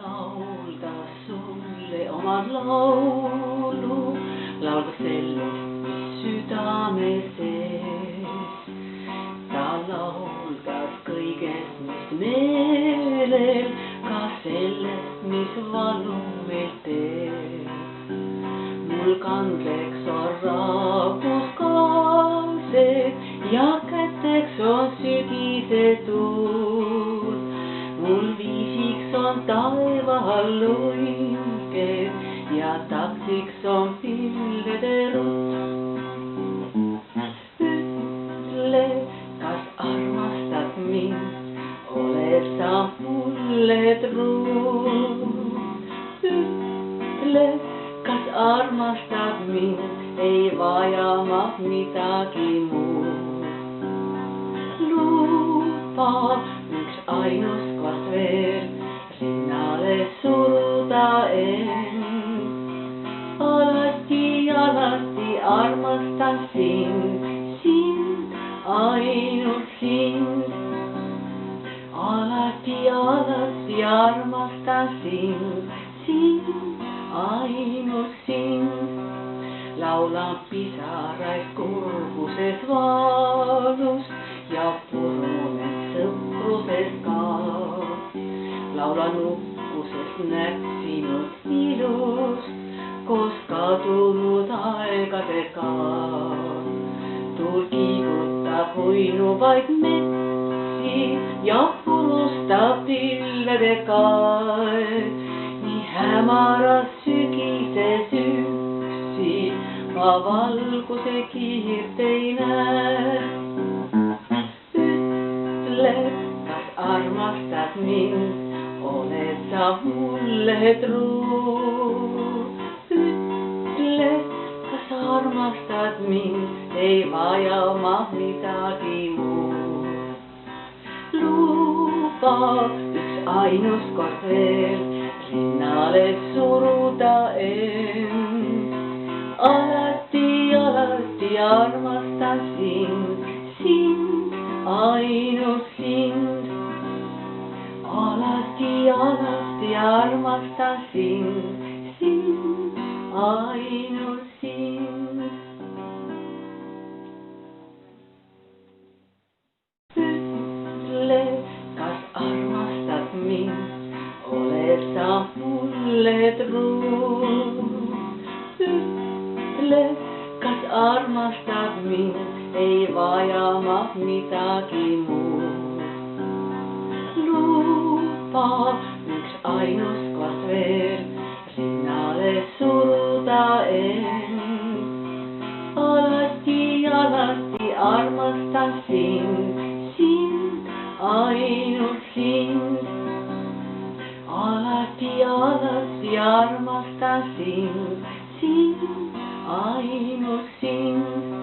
laulda sulle oman laulu, laulda sellest, mis südame sees. Sa lauldas kõigest, mis meelel, ka sellest, mis valu meil teeb. Mul kandleks on raaguskaased ja käteks on sügise tuul. Mul viisiks on taeval luiked ja taktiks on pilvede rutt. Ütle, kas armastad mind, oled sa mulle truu. Ütle, kas armastad mind, ei vaja ma midagi muud. Luba üks ainus kord veel rinnale suruda end. Alati, alati armastan sind, sind, ainult sind. Alati, alati armastan sind, sind, ainult sind. Laulan pisaraid kurbuses valus ja purunen sõpruses ka. Laulan uhkuses näksinud ilust koos kadunud aegadega. Tuul kiigutab uinuvaid metsi ja purustab pilvedega. Nii hämaras sügises üksi ma valguse kiirt ei näe. Ütle, kas armastad mind, oled sa mulle truu. Ütle, kas armastad mind, ei vaja ma midagi muud. Luba üks ainus kord veel rinnale suruda end. Alati, alati armastan sind, sind, ainult sind. Alati, alati armastan sind, sind, ainult sind. Ütle, kas armastad mind, oled sa mulle truu. Ütle, kas armastad mind, ei vaja ma midagi muud. Luba üks ainus kord veel rinnale suruda end. Alati, alati armastan sind, sind, ainult sind. Alati, alati armastan sind, sind, ainult sind.